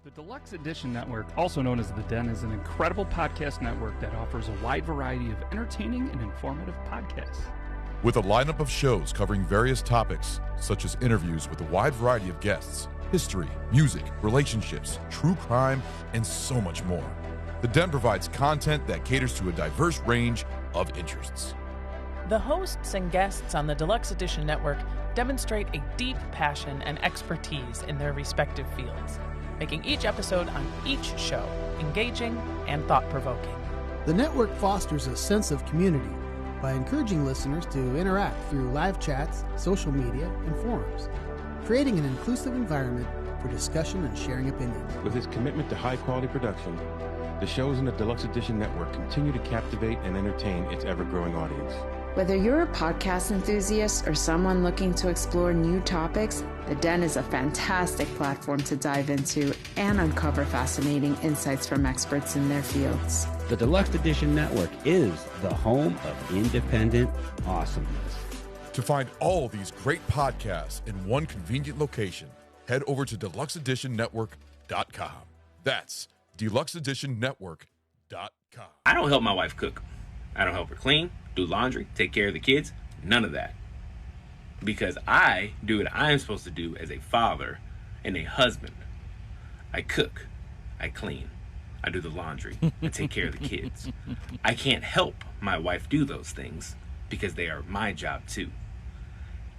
The Deluxe Edition Network, also known as The Den, is an incredible podcast network that offers a wide variety of entertaining and informative podcasts. With a lineup of shows covering various topics, such as interviews with a wide variety of guests, history, music, relationships, true crime, and so much more. The Den provides content that caters to a diverse range of interests. The hosts and guests on the Deluxe Edition Network demonstrate a deep passion and expertise in their respective fields, making each episode on each show engaging and thought-provoking. The network fosters a sense of community by encouraging listeners to interact through live chats, social media, and forums, creating an inclusive environment for discussion and sharing opinions. With its commitment to high-quality production, the shows in the Deluxe Edition Network continue to captivate and entertain its ever-growing audience. Whether you're a podcast enthusiast or someone looking to explore new topics, The Den is a fantastic platform to dive into and uncover fascinating insights from experts in their fields. The Deluxe Edition Network is the home of independent awesomeness. To find all these great podcasts in one convenient location, head over to deluxeeditionnetwork.com. That's deluxeeditionnetwork.com. I don't help my wife cook. I don't help her clean, do laundry, take care of the kids, none of that. Because I do what I am supposed to do as a father and a husband. I cook, I clean, I do the laundry, I take care of the kids. I can't help my wife do those things because they are my job too.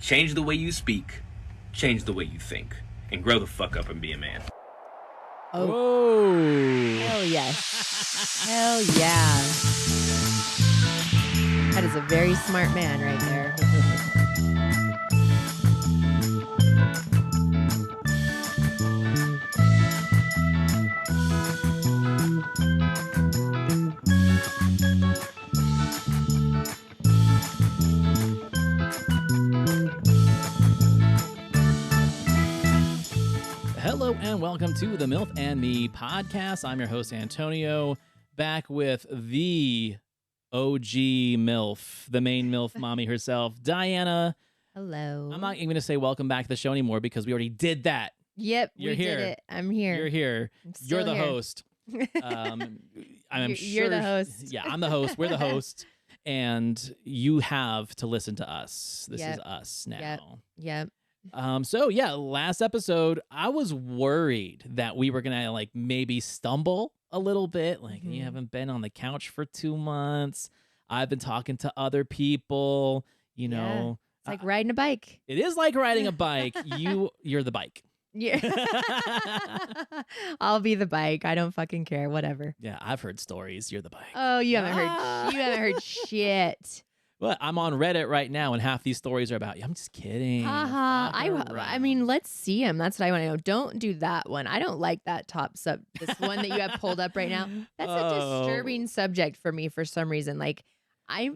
Change the way you speak, change the way you think, and grow the fuck up and be a man. Oh. Hell yes. Hell yeah. That is a very smart man right there. Hello and welcome to the Milf and Me podcast. I'm your host, Antonio, back with the OG Milf, the main Milf mommy herself, Diana. Hello. I'm not even going to say welcome back to the show anymore because we already did that. Yep, You're we here. did it. I'm here. You're here. You're the here. host. I'm You're the host. Yeah, I'm the host. We're the host. And you have to listen to us. This is us now. Yep. So yeah, last episode, I was worried that we were gonna like maybe stumble a little bit. Like, you haven't been on the couch for 2 months. I've been talking to other people, you know. It's like riding a bike. It is like riding a bike. You're the bike. Yeah. I'll be the bike. I don't fucking care. Whatever. Yeah, I've heard stories. You're the bike. Oh, you haven't heard shit. Well, I'm on Reddit right now, and half these stories are about you. I'm just kidding. I mean, let's see him. That's what I want to know. Don't do that one. I don't like that this one that you have pulled up right now. That's a disturbing subject for me for some reason. Like,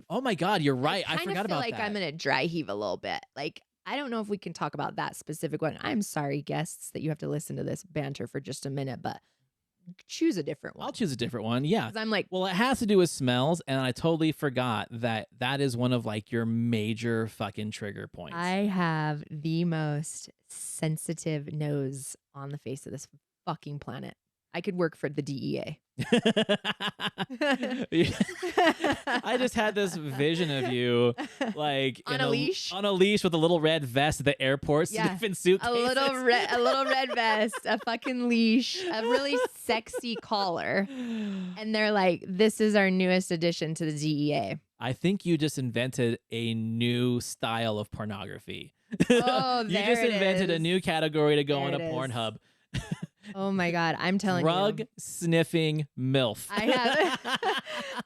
oh my God, you're right. I forgot about like that. I'm gonna dry heave a little bit. Like, I don't know if we can talk about that specific one. I'm sorry, guests, that you have to listen to this banter for just a minute, but choose a different one. I'll choose a different one. Yeah. I'm like, well, it has to do with smells, and I totally forgot that is one of like your major fucking trigger points. I have the most sensitive nose on the face of this fucking planet. I could work for the DEA. I just had this vision of you like on a leash with a little red vest at the airport, sniffing suitcases. A little red vest, a fucking leash, a really sexy collar. And they're like, this is our newest addition to the DEA. I think you just invented a new style of pornography. Oh, you just invented a new category to go on a Pornhub. Oh my God, I'm telling you. Drug sniffing MILF.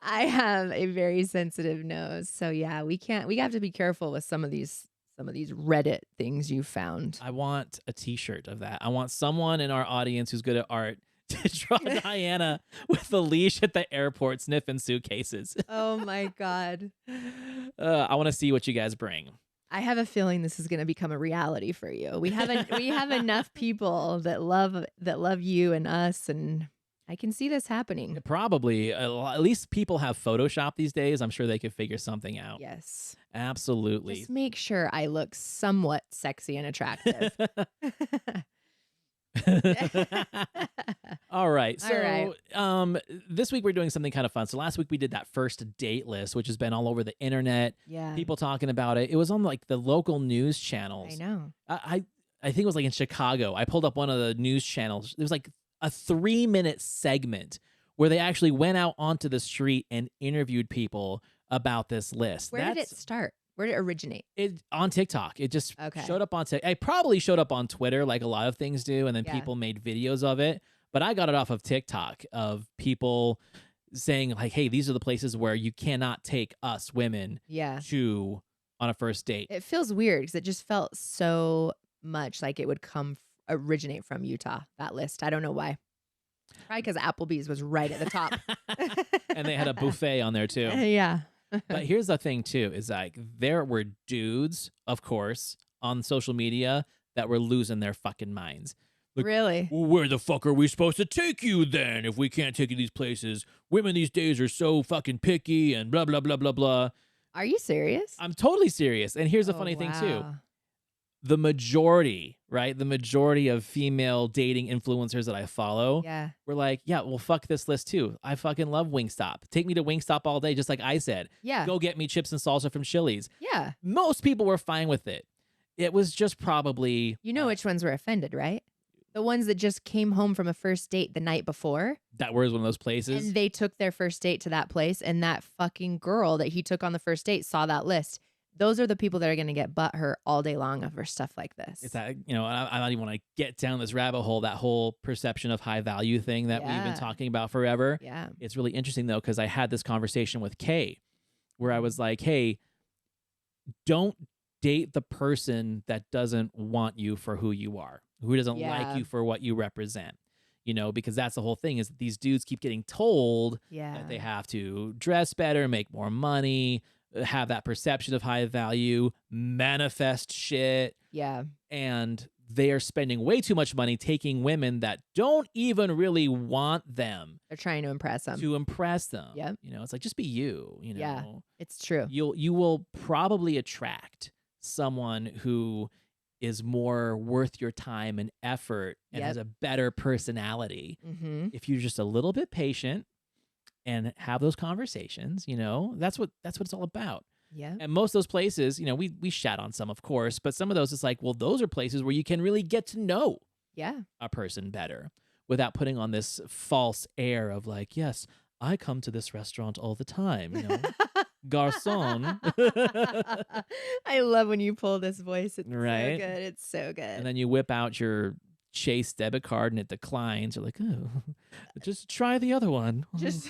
I have a very sensitive nose. So yeah, we have to be careful with some of these Reddit things you found. I want a t-shirt of that. I want someone in our audience who's good at art to draw Diana with a leash at the airport sniffing suitcases. Oh my God. I want to see what you guys bring. I have a feeling this is going to become a reality for you. We have enough people that love you and us, and I can see this happening. Probably. At least people have Photoshop these days. I'm sure they could figure something out. Yes. Absolutely. Just make sure I look somewhat sexy and attractive. All right. All So, right. this week we're doing something kind of fun. So last week we did that first date list, which has been all over the internet. Yeah. People talking about it. It was on like the local news channels. I know. I think it was like in Chicago. I pulled up one of the news channels. There was like a 3-minute segment where they actually went out onto the street and interviewed people about this list. Where did it start? Where did it originate? It on TikTok. It just Okay. showed up on TikTok. It probably showed up on Twitter like a lot of things do, and then Yeah. people made videos of it. But I got it off of TikTok of people saying like, "Hey, these are the places where you cannot take us women Yeah. to on a first date." It feels weird because it just felt so much like it would originate from Utah, that list. I don't know why. Probably because Applebee's was right at the top. And they had a buffet on there too. Yeah. But here's the thing too, is like there were dudes, of course, on social media that were losing their fucking minds. Like, Really? well, where the fuck are we supposed to take you then if we can't take you to these places? Women these days are so fucking picky and blah, blah, blah, blah, blah. Are you serious? I'm totally serious. And here's the Oh, funny thing too. wow. The majority, right? The majority of female dating influencers that I follow Yeah. were like, yeah, well, fuck this list too. I fucking love Wingstop. Take me to Wingstop all day, just like I said. Yeah. Go get me chips and salsa from Chili's. Yeah. Most people were fine with it. It was just probably You know which ones were offended, right? The ones that just came home from a first date the night before. that was one of those places. And they took their first date to that place. And that fucking girl that he took on the first date saw that list. Those are the people that are going to get butthurt all day long over stuff like this. It's that, I don't even want to get down this rabbit hole, that whole perception of high value thing that we've Yeah. been talking about forever. Yeah. It's really interesting, though, because I had this conversation with Kay where I was like, hey, don't date the person that doesn't want you for who you are, who doesn't Yeah. like you for what you represent. Because that's the whole thing is that these dudes keep getting told Yeah. that they have to dress better, make more money, have that perception of high value, manifest shit. Yeah. And they are spending way too much money taking women that don't even really want them They're trying to impress them. to impress them. Yep. It's like, just be you, Yeah. It's true. You will probably attract someone who is more worth your time and effort and Yep. has a better personality Mm-hmm. if you're just a little bit patient and have those conversations. That's what it's all about. Yeah. And most of those places, we shat on some, of course, but some of those, it's like, well, those are places where you can really get to know Yeah. a person better without putting on this false air of like, yes, I come to this restaurant all the time, garçon. I love when you pull this voice. It's Right? so good. It's so good. And then you whip out your Chase debit card and it declines. You're like, oh, just try the other one. Just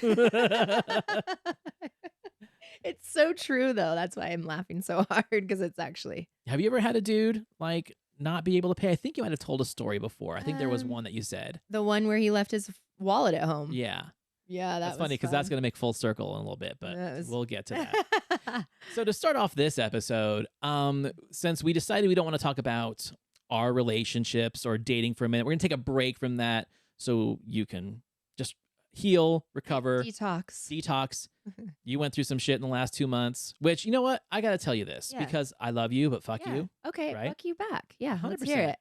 It's so true though. That's why I'm laughing so hard because it's actually Have you ever had a dude like not be able to pay? I think you might have told a story before. I think there was Um, one that you said. the one where he left his wallet at home. Yeah. Yeah, That's funny because that's going to make full circle in a little bit, but That was- we'll get to that. So to start off this episode, since we decided we don't want to talk about our relationships or dating for a minute, we're going to take a break from that so you can just heal, recover, detox. You went through some shit in the last 2 months, which, you know what? I got to tell you this Yeah. because I love you, but fuck Yeah. you. Okay, right? fuck you back. Yeah, let's 100%. hear it.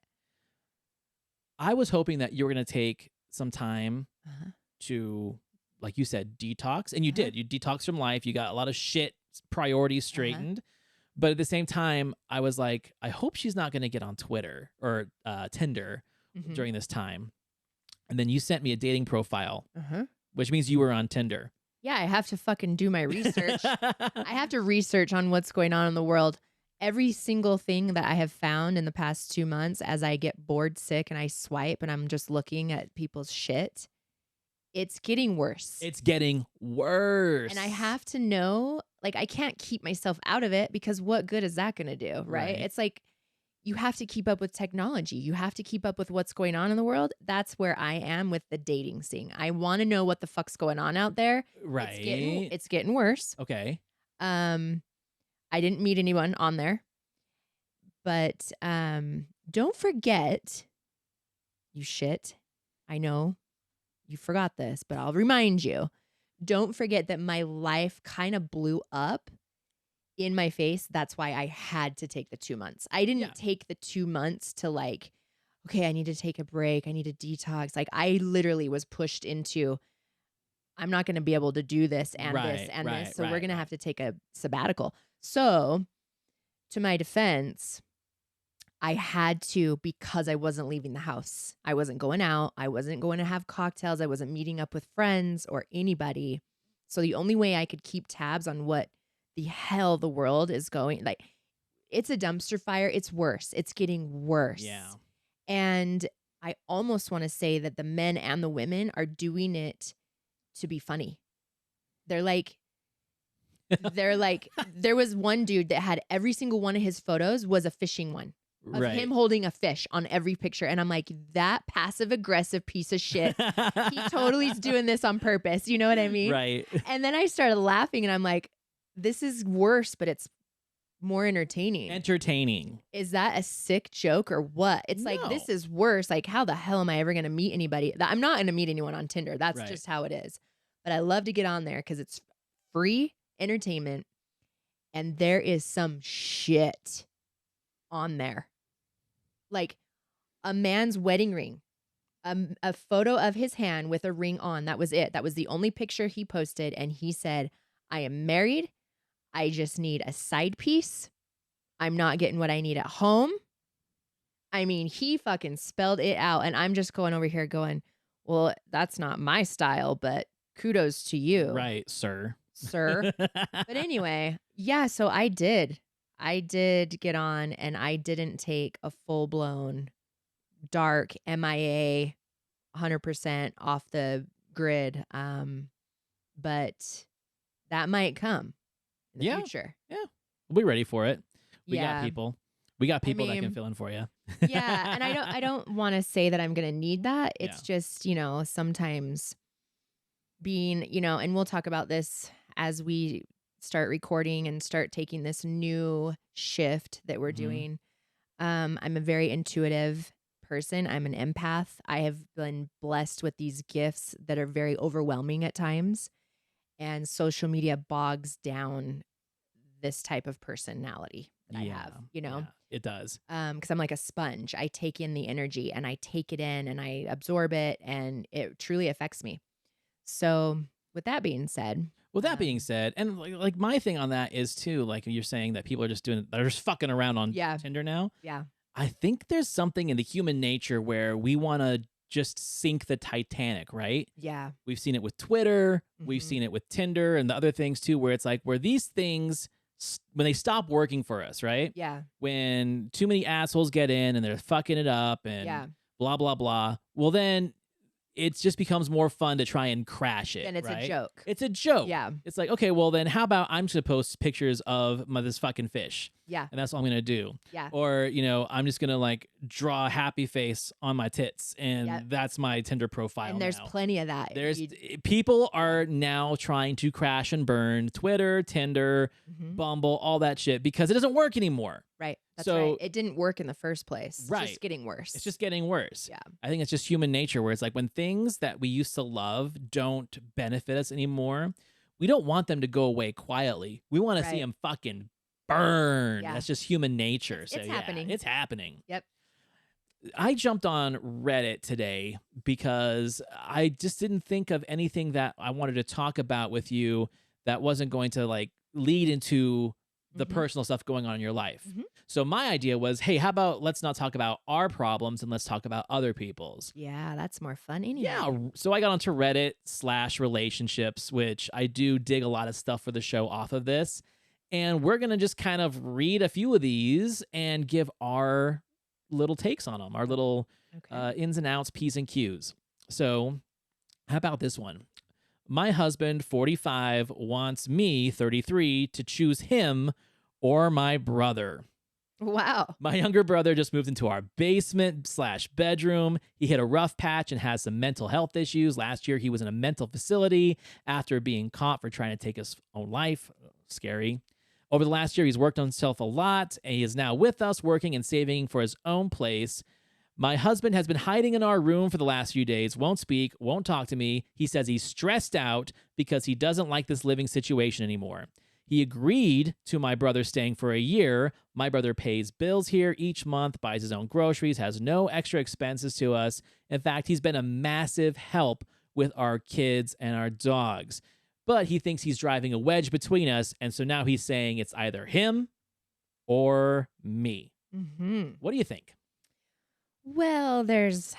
I was hoping that you were going to take some time Uh-huh. to, like you said, detox. And you Uh-huh. did. You detoxed from life. You got a lot of shit priorities straightened. But at the same time, I was like, I hope she's not going to get on Twitter or Tinder Mhm. during this time. And then you sent me a dating profile, Uh-huh. which means you were on Tinder. Yeah, I have to fucking do my research. I have to research on what's going on in the world. Every single thing that I have found in the past 2 months as I get bored, sick, and I swipe and I'm just looking at people's shit, it's getting worse. It's getting worse. And I have to know, like, I can't keep myself out of it because what good is that going to do, right? Right. It's like you have to keep up with technology. You have to keep up with what's going on in the world. That's where I am with the dating scene. I want to know what the fuck's going on out there. Right. It's getting worse. Okay. I didn't meet anyone on there. But don't forget, you shit. I know you forgot this, but I'll remind you. Don't forget that my life kind of blew up in my face. That's why I had to take the 2 months. I didn't take the 2 months to like, okay, I need to take a break. I need to detox. Like I literally was pushed into, I'm not going to be able to do this and this and this. So we're going to have to take a sabbatical. So to my defense, I had to, because I wasn't leaving the house. I wasn't going out. I wasn't going to have cocktails. I wasn't meeting up with friends or anybody. So the only way I could keep tabs on what the hell the world is going, like, it's a dumpster fire. It's worse. It's getting worse. Yeah. And I almost want to say that the men and the women are doing it to be funny. They're like, there was one dude that had every single one of his photos was a fishing one. Of him holding a fish on every picture. And I'm like, that passive aggressive piece of shit. He totally is doing this on purpose. You know what I mean? Right. And then I started laughing and I'm like, this is worse, but it's more entertaining. Is that a sick joke or what? It's like, this is worse. Like, how the hell am I ever going to meet anybody? I'm not going to meet anyone on Tinder. That's just how it is. But I love to get on there because it's free entertainment. And there is some shit on there. Like a man's wedding ring, a photo of his hand with a ring on. That was it. That was the only picture he posted. And he said, I am married. I just need a side piece. I'm not getting what I need at home. I mean, he fucking spelled it out. And I'm just going over here going, well, that's not my style, but kudos to you. Right, sir. But anyway, yeah, so I did get on and I didn't take a full-blown dark MIA 100% off the grid. But that might come in the future. Yeah. We'll be ready for it. We got people. that can fill in for you. Yeah. And I don't want to say that I'm going to need that. It's just, sometimes being, and we'll talk about this as we start recording and start taking this new shift that we're doing. I'm a very intuitive person. I'm an empath. I have been blessed with these gifts that are very overwhelming at times. And social media bogs down this type of personality that I have, Yeah, it does. Because I'm like a sponge. I take in the energy and I take it in and I absorb it and it truly affects me. So with that being said, and like my thing on that is too, like you're saying that people are just they're just fucking around on Tinder now. Yeah. I think there's something in the human nature where we want to just sink the Titanic, right? Yeah. We've seen it with Twitter. We've seen it with Tinder and the other things too, where it's like where these things, when they stop working for us, right? Yeah. When too many assholes get in and they're fucking it up and blah, blah, blah. Well, then it just becomes more fun to try and crash it. And it's a joke. It's a joke. Yeah. It's like, okay, well then how about I'm just going to post pictures of this fucking fish. Yeah. And that's all I'm going to do. Yeah. Or, I'm just going to like draw a happy face on my tits and that's my Tinder profile. And there's plenty of that. People are now trying to crash and burn Twitter, Tinder, Bumble, all that shit because it doesn't work anymore. Right. That's right. It didn't work in the first place. Right. It's just getting worse. It's just getting worse. Yeah. I think it's just human nature where it's like when things that we used to love don't benefit us anymore, we don't want them to go away quietly. We want to see them fucking burn. Yeah. That's just human nature. So it's happening. It's happening. Yep. I jumped on Reddit today because I just didn't think of anything that I wanted to talk about with you that wasn't going to like lead into the personal stuff going on in your life. So my idea was, hey, how about let's not talk about our problems and let's talk about other people's. Yeah, that's more fun anyway. Yeah. So I got onto Reddit /relationships, which I do dig a lot of stuff for the show off of this. And we're going to just kind of read a few of these and give our little takes on them, our little ins and outs, P's and Q's. So how about this one? My husband, 45, wants me, 33, to choose him or my brother. Wow. My younger brother just moved into our basement /bedroom. He hit a rough patch and has some mental health issues. Last year, he was in a mental facility after being caught for trying to take his own life. Scary. Over the last year, he's worked on himself a lot, and he is now with us working and saving for his own place. My husband has been hiding in our room for the last few days, won't speak, won't talk to me. He says he's stressed out because he doesn't like this living situation anymore. He agreed to my brother staying for a year. My brother pays bills here each month, buys his own groceries, has no extra expenses to us. In fact, he's been a massive help with our kids and our dogs. But he thinks he's driving a wedge between us, and so now he's saying it's either him or me. Mm-hmm. What do you think? Well, there's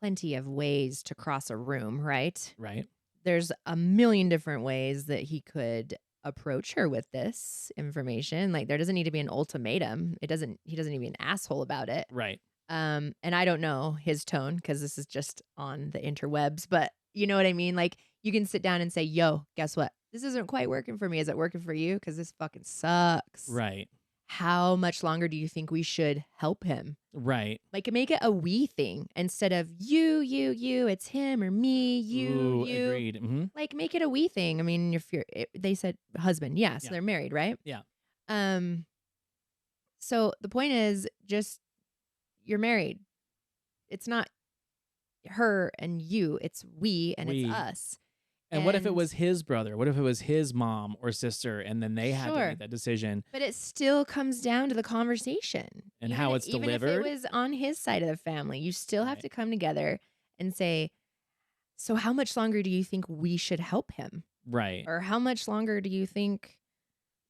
plenty of ways to cross a room, right? Right. There's a million different ways that he could approach her with this information. Like, there doesn't need to be an ultimatum. He doesn't need to be an asshole about it. Right. And I don't know his tone because this is just on the interwebs, but you know what I mean? Like, you can sit down and say, yo, guess what? This isn't quite working for me. Is it working for you? Because this fucking sucks. Right. How much longer do you think we should help him? Right. Like, make it a we thing instead of you, it's him or me, you. Agreed. Mm-hmm. Like, make it a we thing. I mean, if they said husband, yeah, so Yeah. they're married, right? Yeah. So the point is just, you're married. It's not her and you, it's we and We. it's us. And what if it was his brother? What if it was his mom or sister, and then they had to Sure. make that decision? But it still comes down to the conversation. And how it's delivered? Even if it was on his side of the family, you still have Right. to come together and say, so how much longer do you think we should help him? Right. Or how much longer do you think,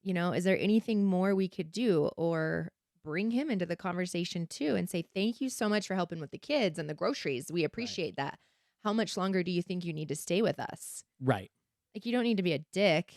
is there anything more we could do? Or bring him into the conversation too and say, thank you so much for helping with the kids and the groceries. We appreciate that. How much longer do you think you need to stay with us? Right. Like, you don't need to be a dick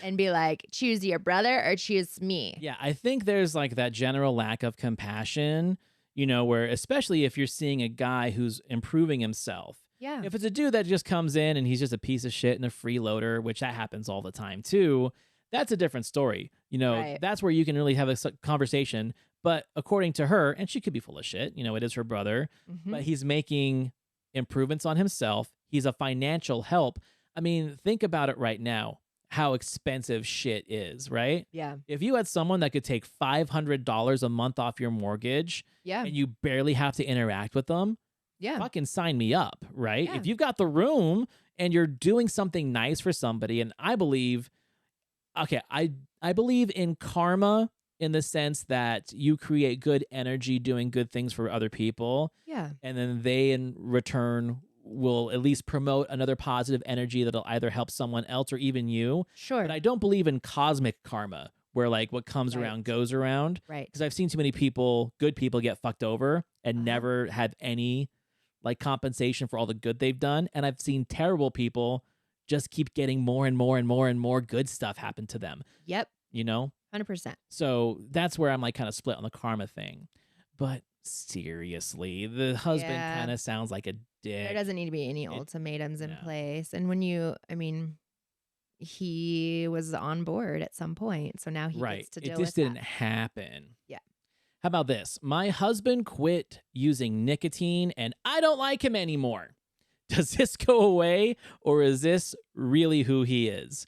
and be like, choose your brother or choose me. Yeah, I think there's like that general lack of compassion, where especially if you're seeing a guy who's improving himself. Yeah. If it's a dude that just comes in and he's just a piece of shit and a freeloader, which that happens all the time too, that's a different story. Right. That's where you can really have a conversation. But according to her, and she could be full of shit, it is her brother, Mhm. but he's making improvements on himself. He's a financial help. I mean, think about it right now, how expensive shit is, right? Yeah. If you had someone that could take $500 a month off your mortgage Yeah. and you barely have to interact with them, Yeah. fucking sign me up, right? Yeah. If you've got the room and you're doing something nice for somebody, and I believe in karma in the sense that you create good energy doing good things for other people. Yeah. And then they in return will at least promote another positive energy that'll either help someone else or even you. Sure. But I don't believe in cosmic karma where like what comes Right. around goes around. Right. Because I've seen too many good people get fucked over and Uh-huh. never had any like compensation for all the good they've done. And I've seen terrible people just keep getting more and more and more and more good stuff happen to them, Yep. 100%. So that's where I'm like kind of split on the karma thing. But seriously, the husband Yeah. kind of sounds like a dick. There doesn't need to be any ultimatums in place. And when he was on board at some point. So now he Right. gets to It deal just with didn't that. happen. Yeah. How about this? My husband quit using nicotine and I don't like him anymore. Does this go away or is this really who he is?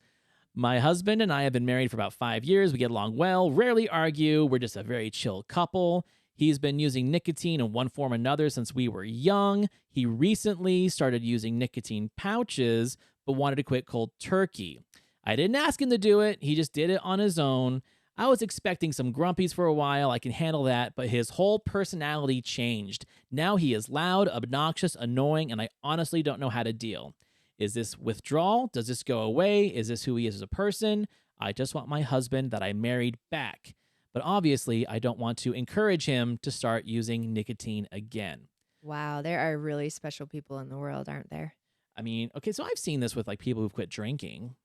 My husband and I have been married for about 5 years. We get along well, rarely argue. We're just a very chill couple. He's been using nicotine in one form or another since we were young. He recently started using nicotine pouches, but wanted to quit cold turkey. I didn't ask him to do it. He just did it on his own. I was expecting some grumpies for a while. I can handle that, but his whole personality changed. Now he is loud, obnoxious, annoying, and I honestly don't know how to deal. Is this withdrawal? Does this go away? Is this who he is as a person? I just want my husband that I married back. But obviously, I don't want to encourage him to start using nicotine again. Wow. There are really special people in the world, aren't there? I mean, okay, so I've seen this with like people who've quit drinking,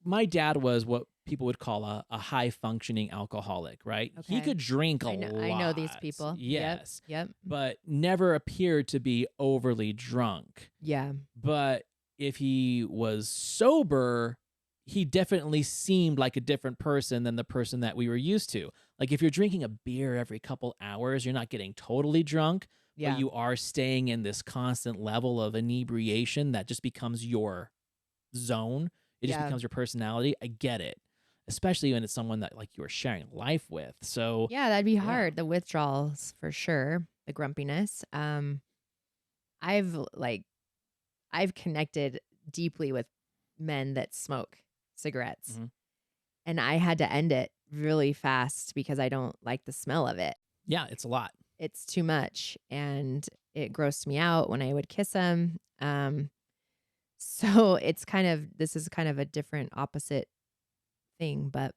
my dad was what people would call a high functioning alcoholic, right? He Okay. could drink a I lot. know these people. Yes. Yep. But never appeared to be overly drunk. Yeah. But if he was sober, he definitely seemed like a different person than the person that we were used to. Like if you're drinking a beer every couple hours, you're not getting totally drunk, Yeah. but you are staying in this constant level of inebriation that just becomes your zone. It just Yeah. becomes your personality. I get it. Especially when it's someone that like you are sharing life with. So Yeah, that'd be hard. The withdrawals for sure. The grumpiness. I've connected deeply with men that smoke. cigarettes. Mhm. And I had to end it really fast because I don't like the smell of it. Yeah, it's a lot. It's too much, and it grossed me out when I would kiss him. So this is kind of a different opposite thing, but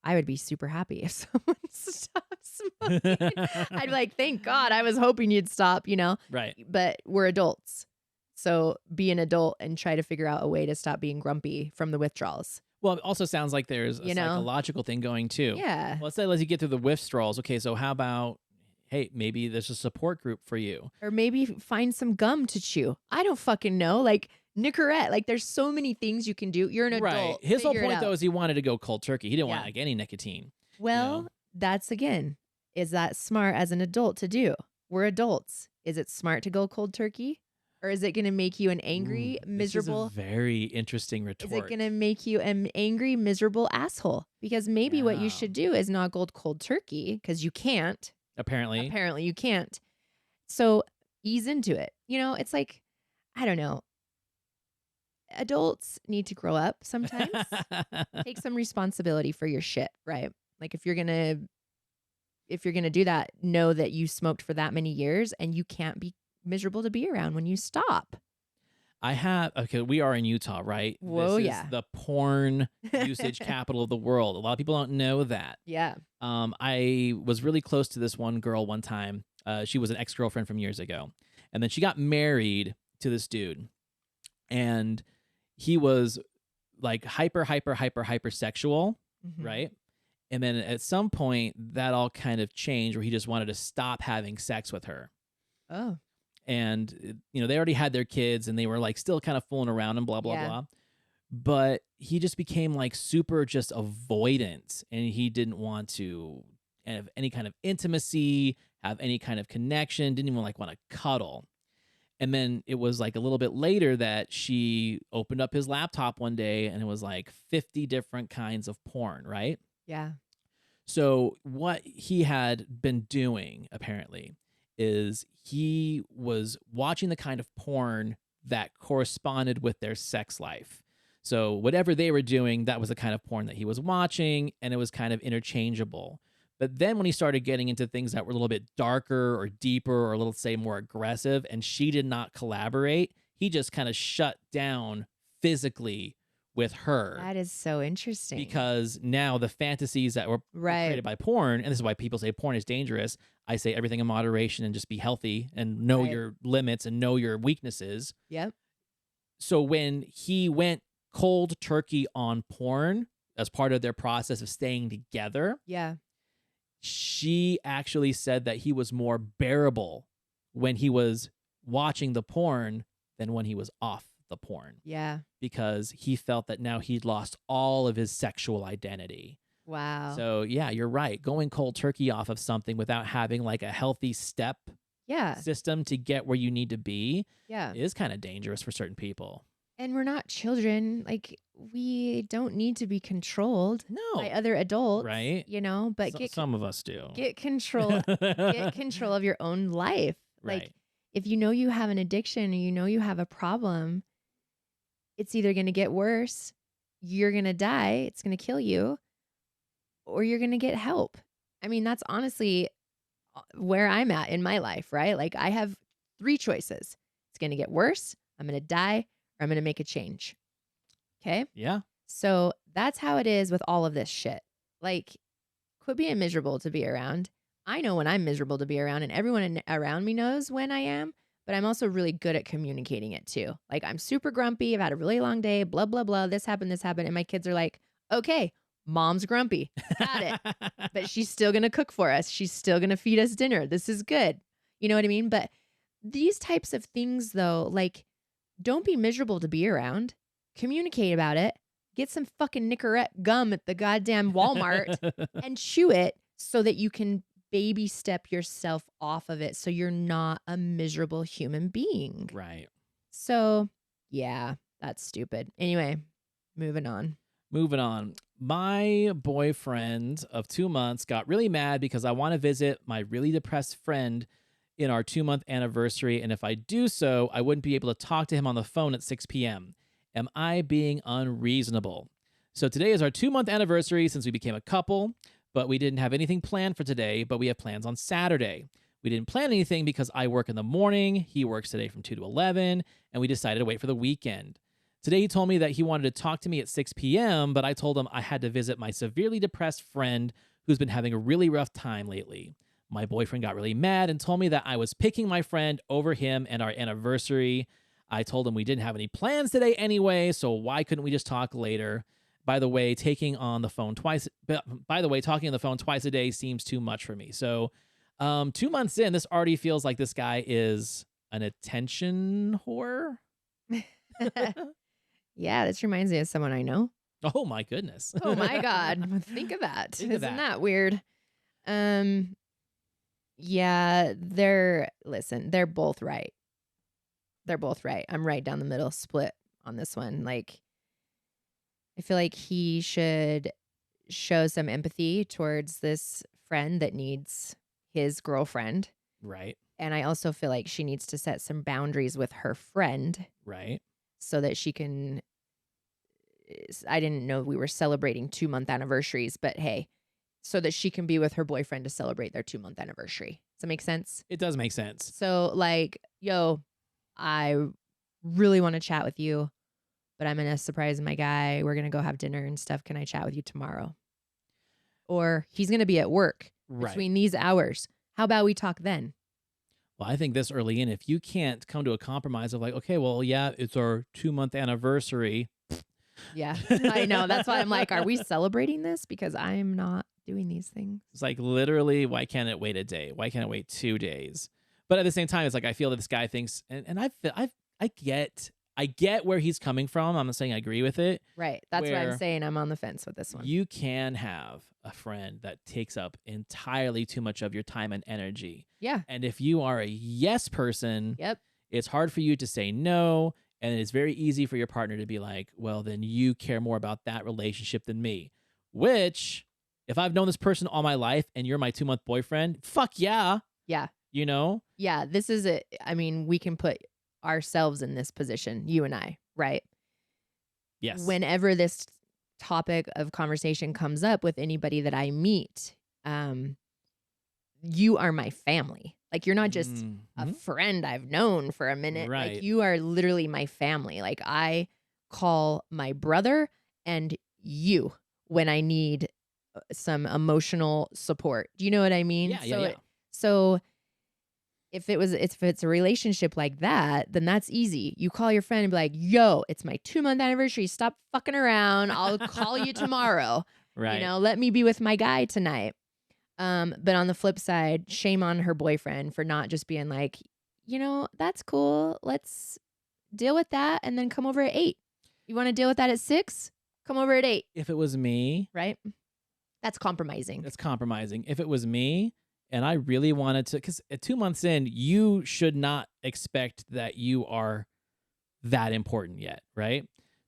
I would be super happy if someone stopped smoking. I'd be like, thank God, I was hoping you'd stop, Right. But we're adults. So be an adult and try to figure out a way to stop being grumpy from the withdrawals. Well, it also sounds like there's a psychological thing going too. Yeah. Well, let's say as you get through the withdrawals. Okay, so how about, hey, maybe there's a support group for you. Or maybe find some gum to chew. I don't fucking know. Like Nicorette. Like there's so many things you can do. You're an adult. Right. His whole Figure it point, though, out. is he wanted to go cold turkey. He didn't want Yeah. like any nicotine. Well, that's again, is that smart as an adult to do? We're adults. Is it smart to go cold turkey? Or is it going to make you an angry, miserable? This is a very interesting retort. Is it going to make you an angry, miserable asshole? Because maybe what you should do is not go cold turkey because you can't. Apparently you can't. So ease into it. It's like, I don't know. Adults need to grow up sometimes. Take some responsibility for your shit, right? Like if you're going to do that, know that you smoked for that many years and you can't be miserable to be around when you stop. We are in Utah, right? Whoa, this yeah. is the porn usage capital of the world. A lot of people don't know that. Yeah. I was really close to this one girl one time. She was an ex-girlfriend from years ago. And then she got married to this dude. And he was like hyper sexual, right? And then at some point that all kind of changed where he just wanted to stop having sex with her. Oh. And, they already had their kids and they were like still kind of fooling around and blah, blah, blah. But he just became like super just avoidant and he didn't want to have any kind of intimacy, have any kind of connection, didn't even like want to cuddle. And then it was like a little bit later that she opened up his laptop one day and it was like 50 different kinds of porn, right? Yeah. So what he had been doing apparently is he was watching the kind of porn that corresponded with their sex life. So whatever they were doing, that was the kind of porn that he was watching, and it was kind of interchangeable. But then when he started getting into things that were a little bit darker or deeper or let's say more aggressive, and she did not collaborate, he just kind of shut down physically with her. That is so interesting. Because now the fantasies that were created by porn, and this is why people say porn is dangerous, I say everything in moderation and just be healthy and know your limits and know your weaknesses. Yep. So when he went cold turkey on porn as part of their process of staying together, she actually said that he was more bearable when he was watching the porn than when he was off the porn. Yeah. Because he felt that now he'd lost all of his sexual identity. Wow. So yeah, you're right. Going cold turkey off of something without having like a healthy step system to get where you need to be is kind of dangerous for certain people. And we're not children. Like we don't need to be controlled by other adults. Right. But some of us do. Get control of your own life. Right. Like if you have an addiction or you have a problem, it's either going to get worse, you're going to die, it's going to kill you, or you're going to get help. I mean, that's honestly where I'm at in my life, right? Like I have 3 choices. It's going to get worse, I'm going to die, or I'm going to make a change. Okay? Yeah. So that's how it is with all of this shit. Like, quit being miserable to be around. I know when I'm miserable to be around, and everyone around me knows when I am, but I'm also really good at communicating it too. Like, I'm super grumpy. I've had a really long day, blah, blah, blah. This happened. And my kids are like, okay, mom's grumpy. Got it. But she's still going to cook for us. She's still going to feed us dinner. This is good. You know what I mean? But these types of things, though, like, don't be miserable to be around. Communicate about it. Get some fucking Nicorette gum at the goddamn Walmart and chew it so that you can baby step yourself off of it so you're not a miserable human being. Right. So, yeah, that's stupid. Anyway, moving on. My boyfriend of 2 months got really mad because I want to visit my really depressed friend in our 2-month anniversary. And if I do so, I wouldn't be able to talk to him on the phone at 6 p.m. Am I being unreasonable? So today is our 2-month anniversary since we became a couple, but we didn't have anything planned for today, but we have plans on Saturday. We didn't plan anything because I work in the morning, he works today from 2 to 11, and we decided to wait for the weekend. Today he told me that he wanted to talk to me at 6 p.m., but I told him I had to visit my severely depressed friend who's been having a really rough time lately. My boyfriend got really mad and told me that I was picking my friend over him and our anniversary. I told him we didn't have any plans today anyway, so why couldn't we just talk later? By the way, talking on the phone twice a day seems too much for me. So 2 months in, this already feels like this guy is an attention whore. Yeah, this reminds me of someone I know. Oh my goodness. Oh my God. Think of that. Think of Isn't that weird? Yeah, they're both right. They're both right. I'm right down the middle, split on this one. Like, I feel like he should show some empathy towards this friend that needs his girlfriend. Right. And I also feel like she needs to set some boundaries with her friend. Right. So that she can, I didn't know we were celebrating 2-month anniversaries, but hey, so that she can be with her boyfriend to celebrate their 2-month anniversary. Does that make sense? It does make sense. So like, yo, I really want to chat with you, but I'm going to surprise my guy. We're going to go have dinner and stuff. Can I chat with you tomorrow? Or he's going to be at work between these hours. How about we talk then? Well, I think this early in, if you can't come to a compromise of like, okay, well, yeah, it's our 2-month anniversary. Yeah, I know. That's why I'm like, are we celebrating this? Because I'm not doing these things. It's like literally, why can't it wait a day? Why can't it wait 2 days? But at the same time, it's like I feel that this guy thinks, and I get where he's coming from. I'm not saying I agree with it. Right. That's what I'm saying. I'm on the fence with this one. You can have a friend that takes up entirely too much of your time and energy. Yeah. And if you are a yes person, yep, it's hard for you to say no. And it's very easy for your partner to be like, well, then you care more about that relationship than me. Which, if I've known this person all my life and you're my 2-month boyfriend, fuck yeah. Yeah. You know? Yeah. This is it. I mean, we can put ourselves in this position, you and I, right? Yes. Whenever this topic of conversation comes up with anybody that I meet, you are my family. Like, you're not just a friend I've known for a minute. Right. Like, you are literally my family. Like, I call my brother and you when I need some emotional support. Do you know what I mean? Yeah. So if it's a relationship like that, then that's easy. You call your friend and be like, yo, it's my 2-month anniversary. Stop fucking around. I'll call you tomorrow. Right. You know, let me be with my guy tonight. But on the flip side, shame on her boyfriend for not just being like, you know, that's cool. Let's deal with that and then come over at 8. You want to deal with that at 6? Come over at 8. If it was me. Right? That's compromising. That's compromising. If it was me and I really wanted to, because at 2 months in, you should not expect that you are that important yet, right?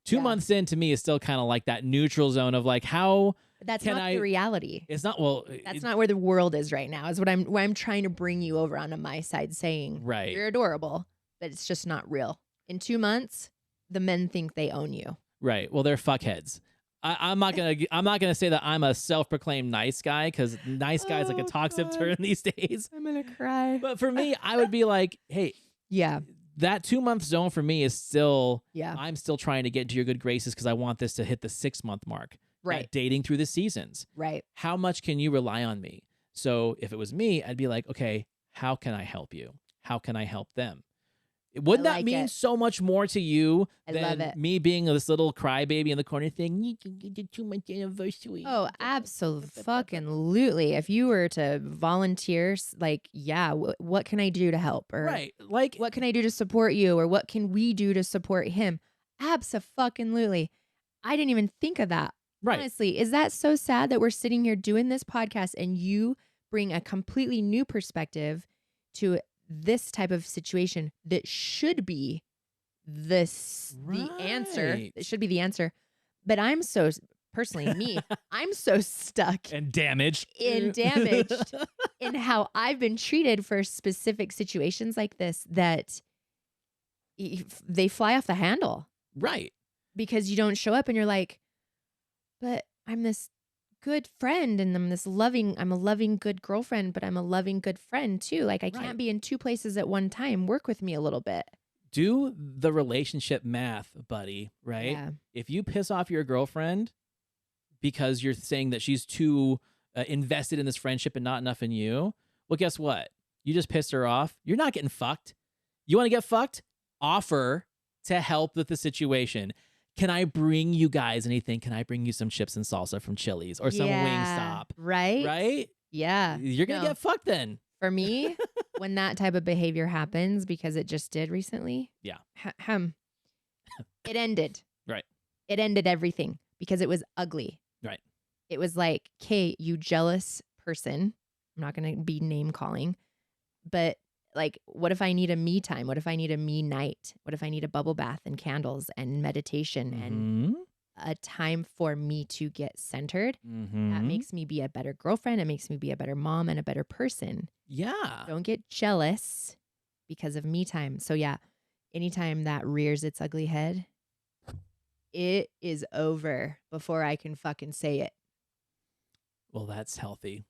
2 months in to me is still kind of like that neutral zone of like, how that's can not the reality. It's not, well, that's not where the world is right now, is what I'm trying to bring you over onto my side saying, right, you're adorable, but it's just not real. In 2 months, the men think they own you. Right. Well, they're fuckheads. I'm not gonna say that I'm a self-proclaimed nice guy, because nice guy is like a toxic term these days. I'm gonna cry. But for me, I would be like, hey, yeah, that 2 month zone for me is still, yeah, I'm still trying to get into your good graces because I want this to hit the 6 month mark. Right. Dating through the seasons. Right. How much can you rely on me? So if it was me, I'd be like, okay, how can I help you? How can I help them? Wouldn't that mean so much more to you than me being this little crybaby in the corner thing? You can get the 2 month anniversary. Oh, absolutely. If you were to volunteer, like, yeah, what can I do to help? Or right, like, what can I do to support you? Or what can we do to support him? Abso-fucking-lutely. I didn't even think of that. Right. Honestly, is that so sad that we're sitting here doing this podcast and you bring a completely new perspective to this type of situation that should be the answer. It should be the answer. But I'm so, personally, me, I'm so stuck and damaged in how I've been treated for specific situations like this that they fly off the handle. Right. Because you don't show up and you're like, but I'm this good friend and I'm a loving, good girlfriend, but I'm a loving, good friend too. Like, I can't be in two places at one time. Work with me a little bit. Do the relationship math, buddy, right? Yeah. If you piss off your girlfriend because you're saying that she's too invested in this friendship and not enough in you, well, guess what? You just pissed her off. You're not getting fucked. You want to get fucked? Offer to help with the situation. Can I bring you guys anything? Can I bring you some chips and salsa from Chili's or some Wingstop? Right? Right? Yeah. You're going to get fucked then. For me, when that type of behavior happens, because it just did recently. Yeah. It ended. Right. It ended everything because it was ugly. Right. It was like, Kate, you jealous person. I'm not going to be name calling, but like, what if I need a me time? What if I need a me night? What if I need a bubble bath and candles and meditation and a time for me to get centered? That makes me be a better girlfriend. It makes me be a better mom and a better person. Yeah. Don't get jealous because of me time. So yeah, anytime that rears its ugly head, it is over before I can fucking say it. Well, that's healthy.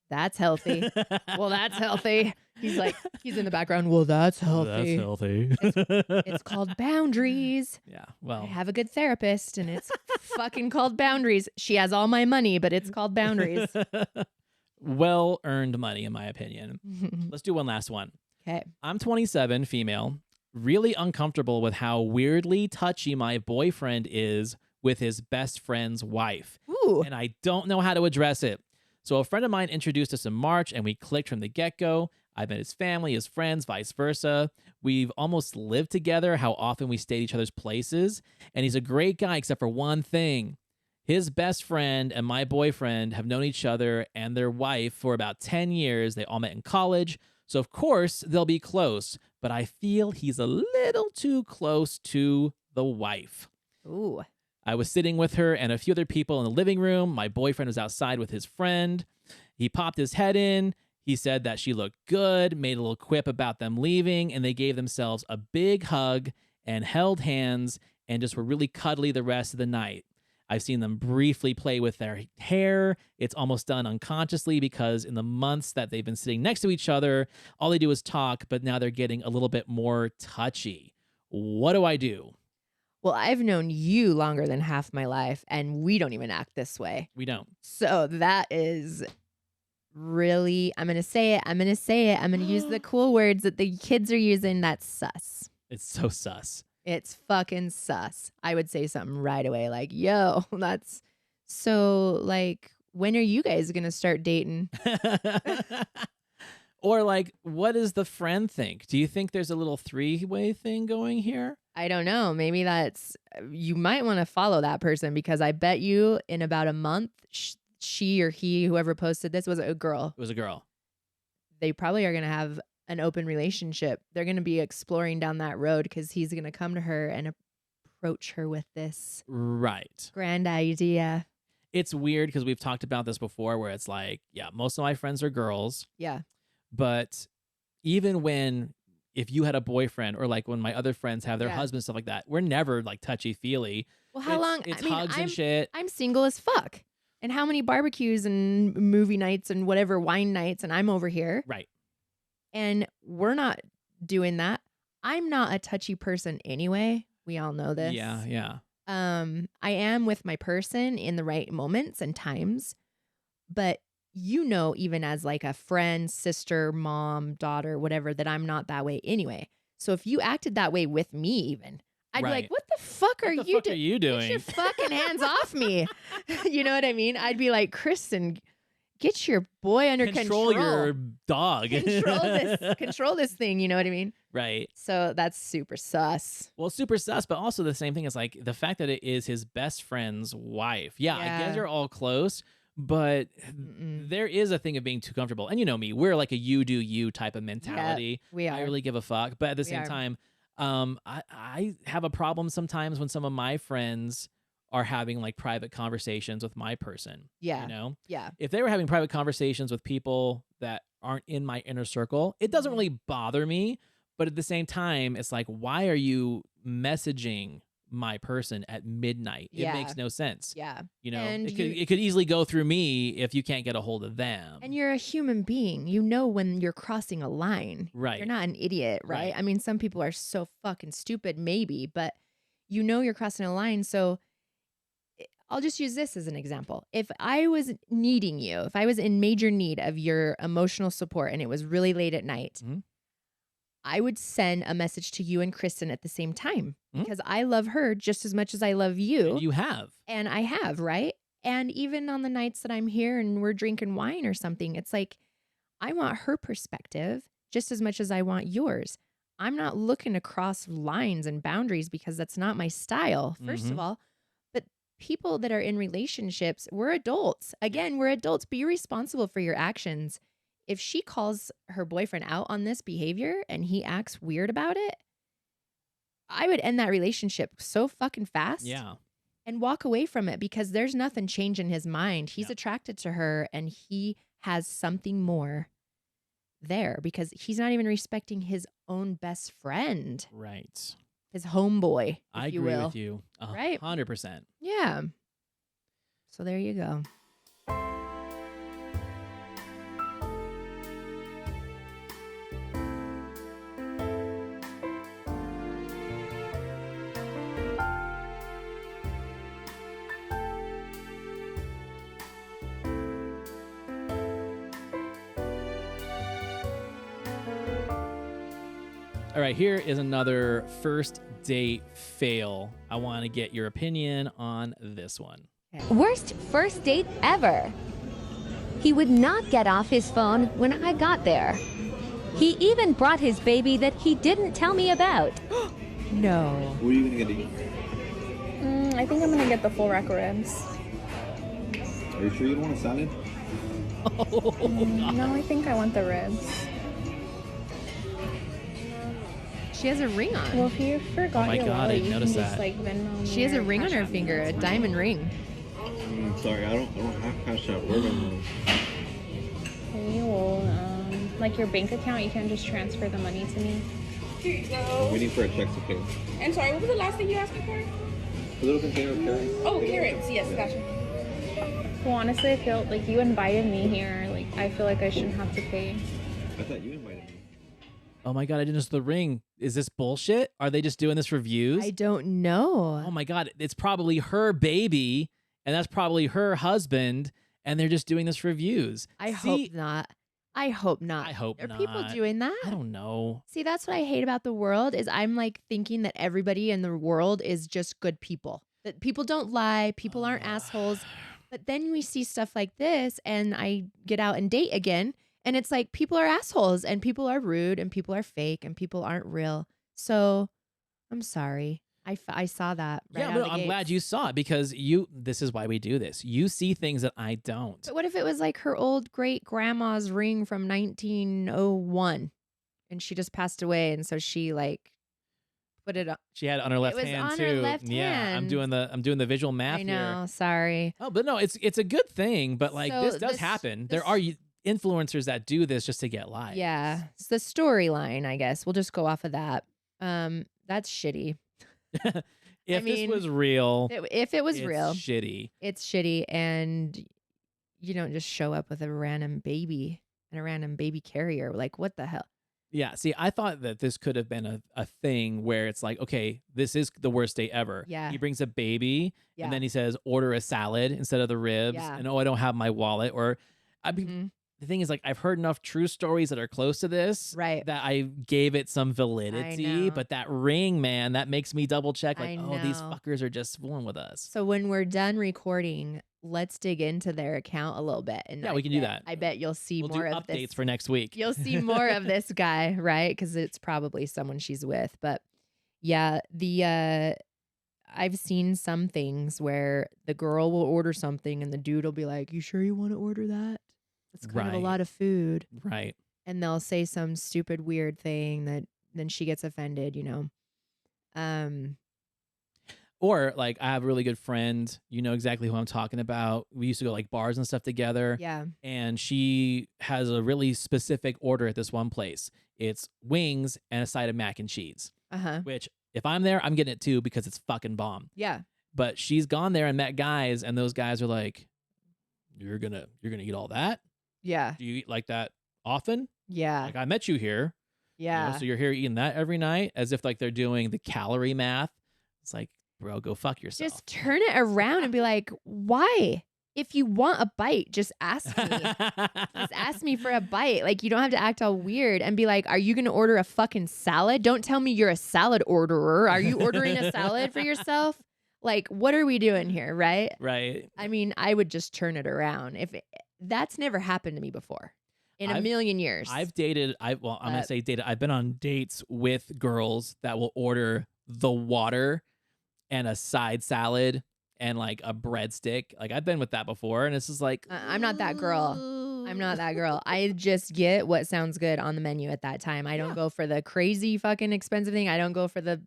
That's healthy. Well, that's healthy. He's in the background. Well, that's healthy. That's healthy. It's called boundaries. Yeah. Well, I have a good therapist and it's fucking called boundaries. She has all my money, but it's called boundaries. Well-earned money, in my opinion. Let's do one last one. Okay. I'm 27, female, really uncomfortable with how weirdly touchy my boyfriend is with his best friend's wife. Ooh. And I don't know how to address it. So a friend of mine introduced us in March and we clicked from the get-go. I've met his family, his friends, vice versa. We've almost lived together, how often we stay at each other's places. And he's a great guy except for one thing. His best friend and my boyfriend have known each other and their wife for about 10 years. They all met in college. So of course they'll be close, but I feel he's a little too close to the wife. Ooh. I was sitting with her and a few other people in the living room. My boyfriend was outside with his friend. He popped his head in. He said that she looked good, made a little quip about them leaving, and they gave themselves a big hug and held hands and just were really cuddly the rest of the night. I've seen them briefly play with their hair. It's almost done unconsciously because in the months that they've been sitting next to each other, all they do is talk, but now they're getting a little bit more touchy. What do I do? Well, I've known you longer than half my life, and we don't even act this way. We don't. So that is really, I'm going to say it. I'm going to use the cool words that the kids are using. That's sus. It's so sus. It's fucking sus. I would say something right away like, yo, that's so like, when are you guys going to start dating? Or like, what does the friend think? Do you think there's a little three-way thing going here? I don't know. Maybe you might want to follow that person because I bet you in about a month, she or he, whoever posted this, was it a girl? It was a girl. They probably are going to have an open relationship. They're going to be exploring down that road because he's going to come to her and approach her with this grand idea. It's weird because we've talked about this before where it's like, yeah, most of my friends are girls. Yeah. But even if you had a boyfriend or like when my other friends have their husbands, stuff like that, we're never like touchy-feely. Well, how long? It's hugs and shit. I'm single as fuck. And how many barbecues and movie nights and whatever wine nights and I'm over here. Right. And we're not doing that. I'm not a touchy person anyway. We all know this. Yeah, yeah. I am with my person in the right moments and times. But even as like a friend, sister, mom, daughter, whatever, that I'm not that way anyway. So if you acted that way with me even, I'd be like, what the fuck are you doing? Get your fucking hands off me. You know what I mean? I'd be like, Kristen, get your boy under control. Control your dog. Control this thing. You know what I mean? Right. So that's super sus. Well, super sus, but also the same thing is like the fact that it is his best friend's wife. Yeah. I guess you're all close. But there is a thing of being too comfortable. And you know me, we're like a you do you type of mentality. Yeah, we are. I really give a fuck. But at the same time, I have a problem sometimes when some of my friends are having like private conversations with my person. Yeah. You know? Yeah. If they were having private conversations with people that aren't in my inner circle, it doesn't really bother me. But at the same time, it's like, why are you messaging my person at midnight. Yeah. It makes no sense. Yeah. You know, And it could easily go through me if you can't get a hold of them. And you're a human being. You know when you're crossing a line. Right. You're not an idiot, right? I mean, some people are so fucking stupid, maybe, but you know you're crossing a line. So I'll just use this as an example. If I was needing you, if I was in major need of your emotional support and it was really late at night, I would send a message to you and Kristen at the same time because I love her just as much as I love you. And you have. And I have, right? And even on the nights that I'm here and we're drinking wine or something, it's like I want her perspective just as much as I want yours. I'm not looking to cross lines and boundaries because that's not my style, first of all. But people that are in relationships, we're adults. Again, we're adults. Be responsible for your actions. If she calls her boyfriend out on this behavior and he acts weird about it, I would end that relationship so fucking fast. Yeah. And walk away from it because there's nothing changed in his mind. He's attracted to her and he has something more there because he's not even respecting his own best friend. Right. His homeboy, I if you agree will. with you. Right? 100%. Yeah. So there you go. All right, here is another first date fail. I want to get your opinion on this one. Worst first date ever. He would not get off his phone when I got there. He even brought his baby that he didn't tell me about. No. What are you gonna get to eat? I think I'm gonna get the full rack of ribs. Are you sure you don't want a salad? No, I think I want the ribs. She has a ring on. Well, if you forgot Oh my your God, I wallet, didn't you can notice just that. like Venmo me She has a or ring on Cash her App me, finger, a that's fine. diamond ring. Sorry, I don't have Cash App. Where am Okay, well, like your bank account, you can just transfer the money to me. I? I'm waiting for a check to pay. And sorry, what was the last thing you asked me for? A little container of carrots. Oh, carrots. Yes, gotcha. Well, honestly, I feel like you invited me here. Like, I feel like I shouldn't have to pay. I thought you invited me. Oh my God, I didn't notice the ring. Is this bullshit? Are they just doing this for views? I don't know. Oh my God, it's probably her baby, and that's probably her husband, and they're just doing this for views. I hope not. I hope not. I hope Are not. people doing that? I don't know. See, that's what I hate about the world is I'm like thinking that everybody in the world is just good people. That people don't lie, people aren't assholes. But then we see stuff like this and I get out and date again and it's like people are assholes and people are rude and people are fake and people aren't real. So I'm sorry. I saw that. Right Yeah, but I'm glad you saw it because this is why we do this. You see things that I don't. But what if it was like her old great grandma's ring from 1901 and she just passed away and so she like put it up. She had it on her left It was hand on too. her left Yeah, hand. I'm doing the visual math I know, here. sorry. Oh, but no, it's a good thing. But like So this does this- happen. this- There are influencers that do this just to get likes. Yeah. It's the storyline, I guess. We'll just go off of that. That's shitty. If mean, this was real, If it was it's real, shitty. it's shitty. And you don't just show up with a random baby and a random baby carrier. Like, what the hell? Yeah. See, I thought that this could have been a thing where it's like, okay, this is the worst day ever. Yeah. He brings a baby Yeah. and then he says, order a salad instead of the ribs. Yeah. And oh, I don't have my wallet. Or the thing is, like, I've heard enough true stories that are close to this, right? That I gave it some validity. know. But that ring, man, that makes me double check. Like, I oh, these know. fuckers are just fooling with us. So when we're done recording, let's dig into their account a little bit. And Yeah, we can do that. I bet you'll see We'll more do of updates this. for next week. You'll see more of this guy, right? Because it's probably someone she's with. But yeah, I've seen some things where the girl will order something and the dude will be like, "You sure you want to order that? It's kind of a Right. lot of food." Right. And they'll say some stupid weird thing that then she gets offended, you know. Or like I have a really good friend, you know exactly who I'm talking about. We used to go like bars and stuff together. Yeah. And she has a really specific order at this one place. It's wings and a side of mac and cheese. Uh-huh. Which If I'm there, I'm getting it too because it's fucking bomb. Yeah. But she's gone there and met guys, and those guys are like, "You're gonna eat all that? Yeah. Do you eat like that often? Yeah. Like I met you here. Yeah. So you're here eating that every night," as if like they're doing the calorie math. It's like, bro, go fuck yourself. Just turn it around and be like, why? If you want a bite, just ask me. Just ask me for a bite. Like, you don't have to act all weird and be like, are you going to order a fucking salad? Don't tell me you're a salad orderer. Are you ordering a salad for yourself? Like, what are we doing here, right? Right. I mean, I would just turn it around. That's never happened to me before in a million years. I'm going to say dated. I've been on dates with girls that will order the water and a side salad and like a breadstick. Like I've been with that before, and it's just like I'm not that girl. I'm not that girl. I just get what sounds good on the menu at that time. I don't go for the crazy fucking expensive thing. I don't go for the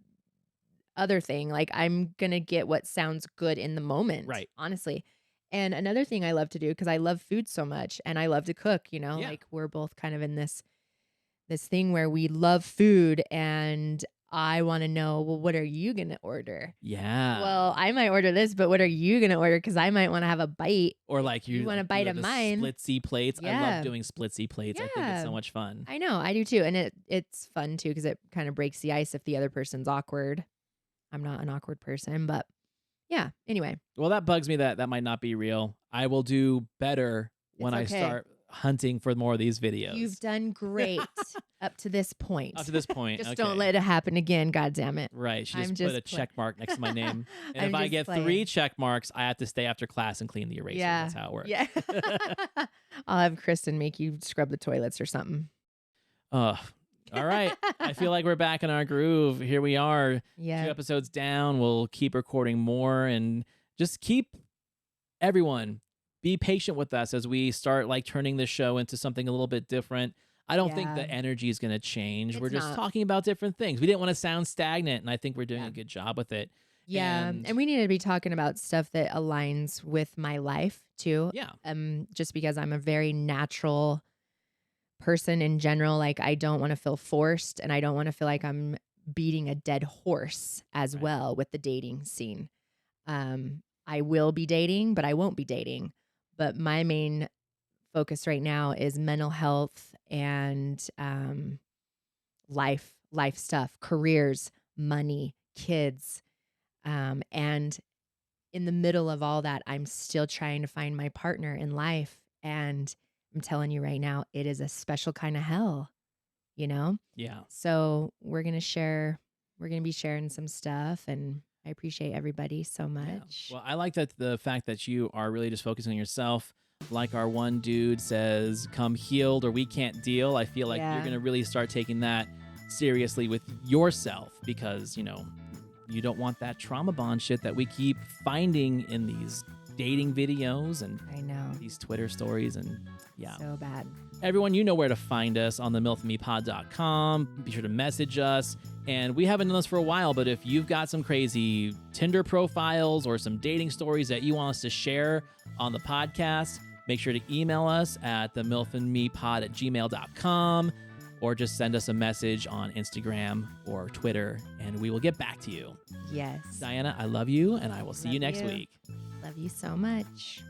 other thing. Like I'm gonna get what sounds good in the moment. Right. Honestly. And another thing I love to do, because I love food so much and I love to cook, like we're both kind of in this thing where we love food, and I want to know, well, what are you going to order? Yeah. Well, I might order this, but what are you going to order? Because I might want to have a bite. Or like you want a bite of mine. Splitsy plates. Yeah. I love doing splitsy plates. I think it's so much fun. I know. I do too. And it's fun too, because it kind of breaks the ice if the other person's awkward. I'm not an awkward person, but yeah. Anyway. Well, that bugs me that might not be real. I will do better when I start hunting for more of these videos. You've done great up to this point. Up to this point. Just okay. don't let it happen again. God damn it. Right. She just put a check mark next to my name. And I'm if I just get playing. 3 check marks, I have to stay after class and clean the eraser. Yeah. That's how it works. Yeah. I'll have Kristen make you scrub the toilets or something. All right. I feel like we're back in our groove. Here we are. Yeah. 2 episodes down. We'll keep recording more, and just keep everyone be patient with us as we start like turning this show into something a little bit different. I don't think the energy is going to change. We're just talking about different things. We didn't want to sound stagnant, and I think we're doing a good job with it. Yeah. And we need to be talking about stuff that aligns with my life too. Yeah. Just because I'm a very natural person in general. Like I don't want to feel forced, and I don't want to feel like I'm beating a dead horse as well with the dating scene. I will be dating, but I won't be dating. But my main focus right now is mental health and life stuff, careers, money, kids. And in the middle of all that, I'm still trying to find my partner in life. And I'm telling you right now, it is a special kind of hell, Yeah. So we're going to be sharing some stuff, and I appreciate everybody so much. Yeah. Well, I like that the fact that you are really just focusing on yourself. Like our one dude says, come healed or we can't deal. I feel like you're going to really start taking that seriously with yourself, because, you don't want that trauma bond shit that we keep finding in these dating videos and I know these Twitter stories, and so bad. Everyone, you know where to find us on the milfandmepod.com. Be sure to message us. And we haven't done this for a while, but if you've got some crazy Tinder profiles or some dating stories that you want us to share on the podcast, make sure to email us at the milfandmepod@gmail.com, or just send us a message on Instagram or Twitter, and we will get back to you. Yes. Diana, I love you, and I will see you next you. week. Love you so much.